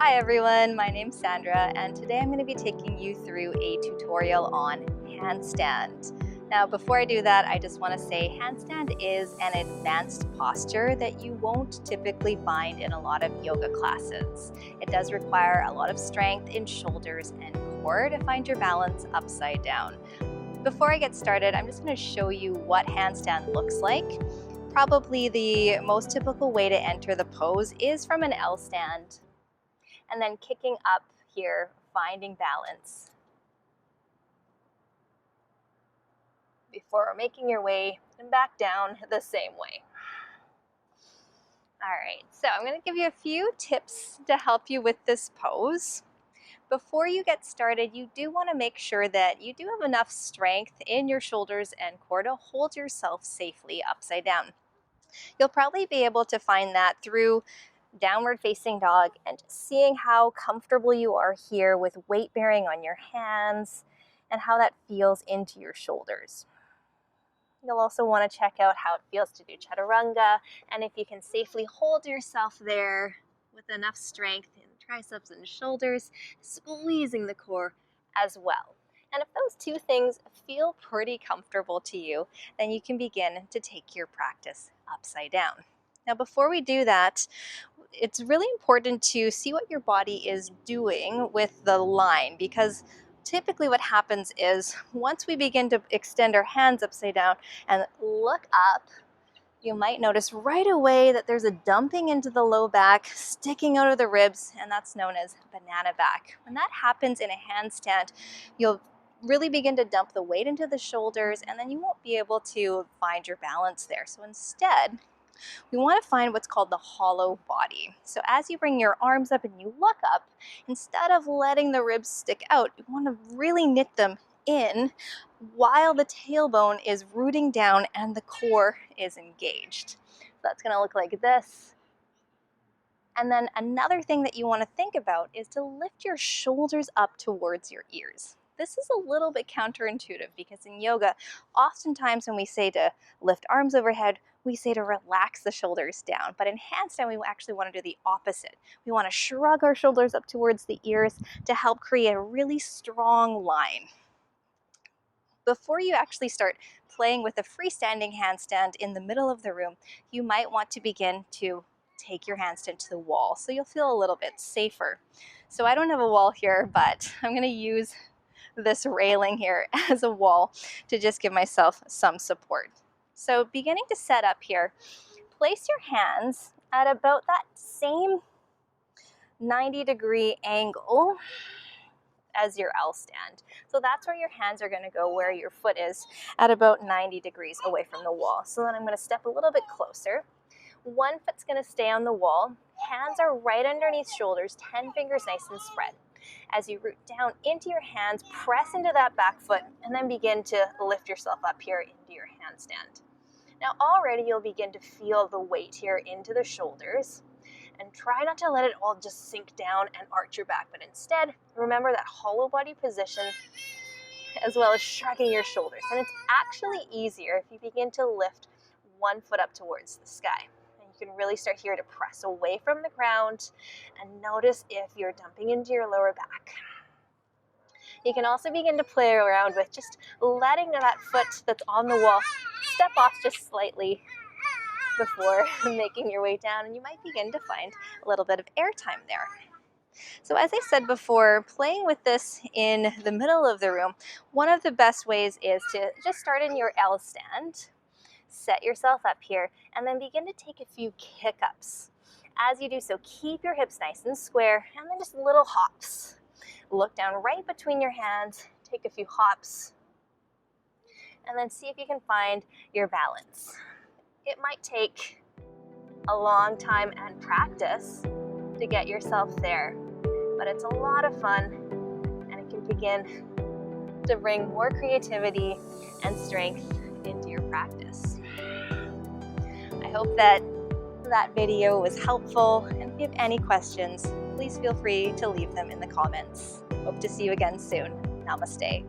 Hi everyone, my name's Sandra and today I'm going to be taking you through a tutorial on handstand. Now before I do that, I just want to say handstand is an advanced posture that you won't typically find in a lot of yoga classes. It does require a lot of strength in shoulders and core to find your balance upside down. Before I get started, I'm just going to show you what handstand looks like. Probably the most typical way to enter the pose is from an L stand, and then kicking up here, finding balance before making your way back down the same way. All right, so I'm going to give you a few tips to help you with this pose. Before you get started, you do want to make sure that you do have enough strength in your shoulders and core to hold yourself safely upside down. You'll probably be able to find that through downward facing dog and just seeing how comfortable you are here with weight bearing on your hands and how that feels into your shoulders. You'll also want to check out how it feels to do chaturanga, and if you can safely hold yourself there with enough strength in triceps and shoulders, squeezing the core as well. And if those two things feel pretty comfortable to you, then you can begin to take your practice upside down. Now, before we do that, it's really important to see what your body is doing with the line, because typically what happens is once we begin to extend our hands upside down and look up, you might notice right away that there's a dumping into the low back, sticking out of the ribs, and that's known as banana back. When that happens in a handstand, you'll really begin to dump the weight into the shoulders, and then you won't be able to find your balance there. So instead, we want to find what's called the hollow body. So as you bring your arms up and you look up, instead of letting the ribs stick out, you want to really knit them in while the tailbone is rooting down and the core is engaged. So that's going to look like this. And then another thing that you want to think about is to lift your shoulders up towards your ears. This is a little bit counterintuitive because in yoga, oftentimes when we say to lift arms overhead, we say to relax the shoulders down. But in handstand, we actually want to do the opposite. We want to shrug our shoulders up towards the ears to help create a really strong line. Before you actually start playing with a freestanding handstand in the middle of the room, you might want to begin to take your handstand to the wall so you'll feel a little bit safer. So I don't have a wall here, but I'm going to use this railing here as a wall to just give myself some support. So beginning to set up here, place your hands at about that same 90-degree angle as your L stand. So that's where your hands are going to go, where your foot is at about 90 degrees away from the wall. So then I'm going to step a little bit closer. One foot's going to stay on the wall. Hands are right underneath shoulders, 10 fingers nice and spread. As you root down into your hands, press into that back foot, and then begin to lift yourself up here into your handstand. Now already you'll begin to feel the weight here into the shoulders, and try not to let it all just sink down and arch your back, but instead remember that hollow body position as well as shrugging your shoulders. And it's actually easier if you begin to lift one foot up towards the sky. You can really start here to press away from the ground and notice if you're dumping into your lower back. You can also begin to play around with just letting that foot that's on the wall step off just slightly before making your way down, and you might begin to find a little bit of airtime there. So as I said before, playing with this in the middle of the room, one of the best ways is to just start in your L stand, set yourself up here, and then begin to take a few kick-ups. As you do so, keep your hips nice and square, and then just little hops. Look down right between your hands, take a few hops, and then see if you can find your balance. It might take a long time and practice to get yourself there, but it's a lot of fun, and it can begin to bring more creativity and strength into your practice. I hope that video was helpful, and if you have any questions, please feel free to leave them in the comments. Hope to see you again soon. Namaste.